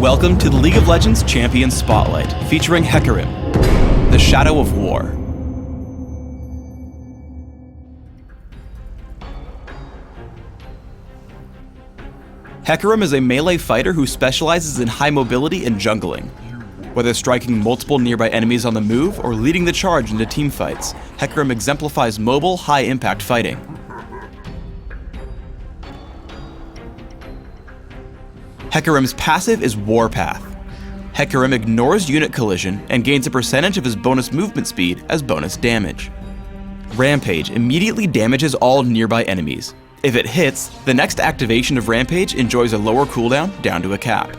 Welcome to the League of Legends Champion Spotlight, featuring Hecarim, the Shadow of War. Hecarim is a melee fighter who specializes in high mobility and jungling. Whether striking multiple nearby enemies on the move or leading the charge into teamfights, Hecarim exemplifies mobile, high-impact fighting. Hecarim's passive is Warpath. Hecarim ignores unit collision and gains a percentage of his bonus movement speed as bonus damage. Rampage immediately damages all nearby enemies. If it hits, the next activation of Rampage enjoys a lower cooldown down to a cap.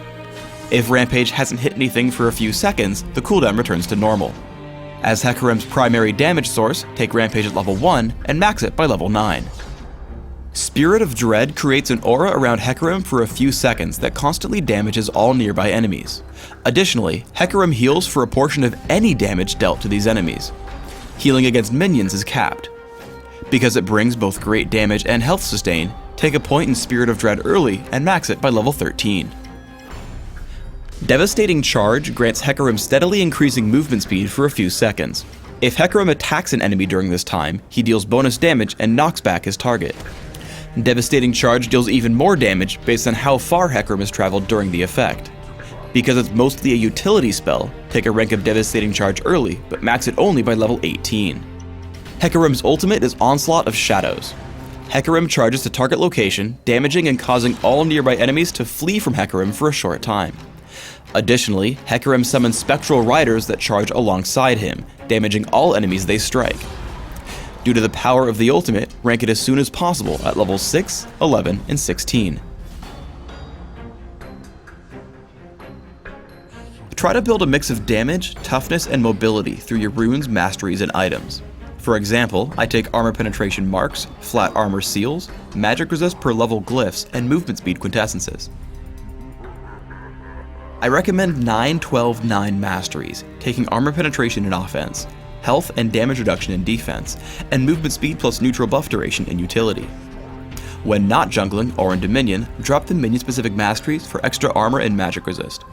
If Rampage hasn't hit anything for a few seconds, the cooldown returns to normal. As Hecarim's primary damage source, take Rampage at level 1 and max it by level 9. Spirit of Dread creates an aura around Hecarim for a few seconds that constantly damages all nearby enemies. Additionally, Hecarim heals for a portion of any damage dealt to these enemies. Healing against minions is capped. Because it brings both great damage and health sustain, take a point in Spirit of Dread early and max it by level 13. Devastating Charge grants Hecarim steadily increasing movement speed for a few seconds. If Hecarim attacks an enemy during this time, he deals bonus damage and knocks back his target. Devastating Charge deals even more damage based on how far Hecarim has traveled during the effect. Because it's mostly a utility spell, take a rank of Devastating Charge early, but max it only by level 18. Hecarim's ultimate is Onslaught of Shadows. Hecarim charges to target location, damaging and causing all nearby enemies to flee from Hecarim for a short time. Additionally, Hecarim summons Spectral Riders that charge alongside him, damaging all enemies they strike. Due to the power of the ultimate, rank it as soon as possible at levels 6, 11, and 16. Try to build a mix of damage, toughness, and mobility through your runes, masteries, and items. For example, I take armor penetration marks, flat armor seals, magic resist per level glyphs, and movement speed quintessences. I recommend 9-12-9 masteries, taking armor penetration in offense, health and damage reduction in defense, and movement speed plus neutral buff duration in utility. When not jungling or in Dominion, drop the minion-specific masteries for extra armor and magic resist.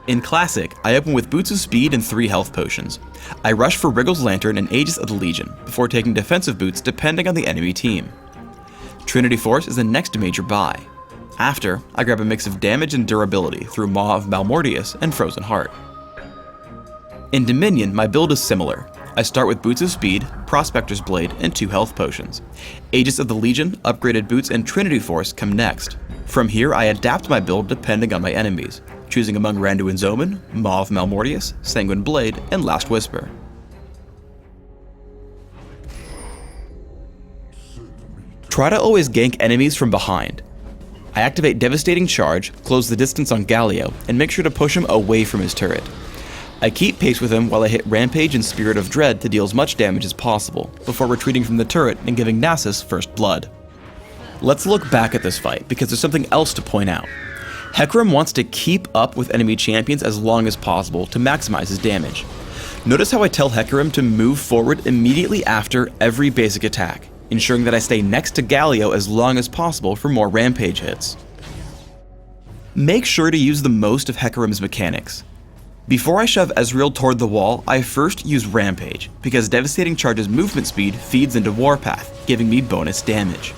In Classic, I open with Boots of Speed and 3 health potions. I rush for Wriggle's Lantern and Aegis of the Legion, before taking defensive boots depending on the enemy team. Trinity Force is the next major buy. After, I grab a mix of damage and durability through Maw of Malmortius and Frozen Heart. In Dominion, my build is similar. I start with Boots of Speed, Prospector's Blade, and 2 health potions. Aegis of the Legion, upgraded boots, and Trinity Force come next. From here, I adapt my build depending on my enemies, choosing among Randuin's Omen, Maw of Malmortius, Sanguine Blade, and Last Whisper. Try to always gank enemies from behind. I activate Devastating Charge, close the distance on Galio, and make sure to push him away from his turret. I keep pace with him while I hit Rampage and Spirit of Dread to deal as much damage as possible, before retreating from the turret and giving Nasus first blood. Let's look back at this fight, because there's something else to point out. Hecarim wants to keep up with enemy champions as long as possible to maximize his damage. Notice how I tell Hecarim to move forward immediately after every basic attack, ensuring that I stay next to Galio as long as possible for more Rampage hits. Make sure to use the most of Hecarim's mechanics. Before I shove Ezreal toward the wall, I first use Rampage, because Devastating Charge's movement speed feeds into Warpath, giving me bonus damage.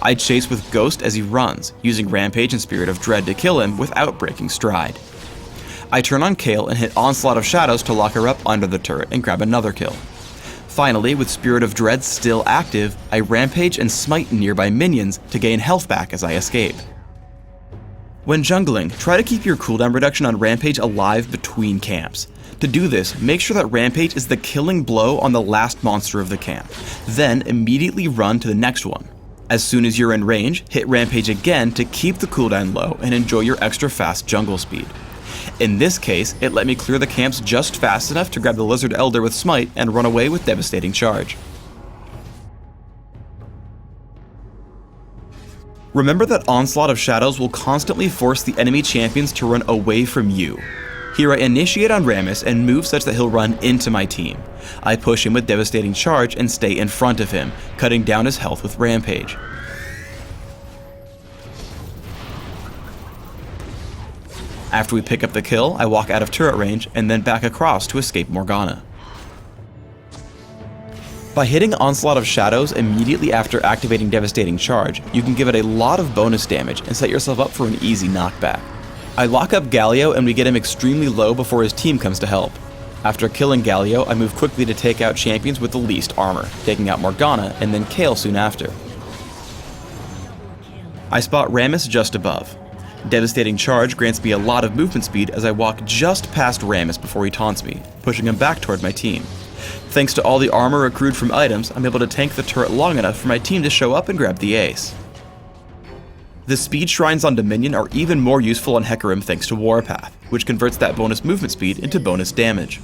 I chase with Ghost as he runs, using Rampage and Spirit of Dread to kill him without breaking stride. I turn on Kayle and hit Onslaught of Shadows to lock her up under the turret and grab another kill. Finally, with Spirit of Dread still active, I Rampage and smite nearby minions to gain health back as I escape. When jungling, try to keep your cooldown reduction on Rampage alive between camps. To do this, make sure that Rampage is the killing blow on the last monster of the camp, then immediately run to the next one. As soon as you're in range, hit Rampage again to keep the cooldown low and enjoy your extra fast jungle speed. In this case, it let me clear the camps just fast enough to grab the Lizard Elder with Smite and run away with Devastating Charge. Remember that Onslaught of Shadows will constantly force the enemy champions to run away from you. Here I initiate on Rammus and move such that he'll run into my team. I push him with Devastating Charge and stay in front of him, cutting down his health with Rampage. After we pick up the kill, I walk out of turret range and then back across to escape Morgana. By hitting Onslaught of Shadows immediately after activating Devastating Charge, you can give it a lot of bonus damage and set yourself up for an easy knockback. I lock up Galio and we get him extremely low before his team comes to help. After killing Galio, I move quickly to take out champions with the least armor, taking out Morgana and then Kayle soon after. I spot Rammus just above. Devastating Charge grants me a lot of movement speed as I walk just past Rammus before he taunts me, pushing him back toward my team. Thanks to all the armor accrued from items, I'm able to tank the turret long enough for my team to show up and grab the ace. The speed shrines on Dominion are even more useful on Hecarim thanks to Warpath, which converts that bonus movement speed into bonus damage.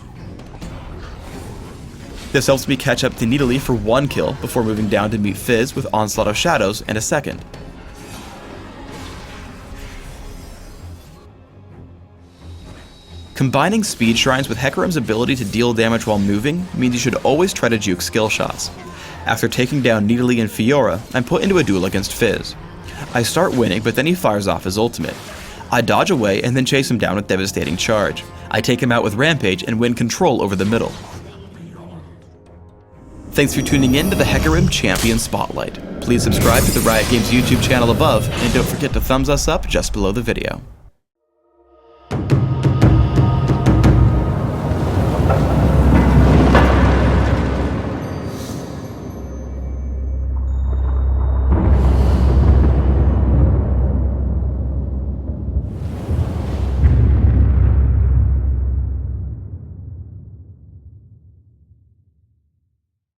This helps me catch up to Nidalee for 1 kill before moving down to meet Fizz with Onslaught of Shadows and a second. Combining speed shrines with Hecarim's ability to deal damage while moving means you should always try to juke skill shots. After taking down Nidalee and Fiora, I'm put into a duel against Fizz. I start winning, but then he fires off his ultimate. I dodge away and then chase him down with Devastating Charge. I take him out with Rampage and win control over the middle. Thanks for tuning in to the Hecarim Champion Spotlight. Please subscribe to the Riot Games YouTube channel above, and don't forget to thumbs us up just below the video.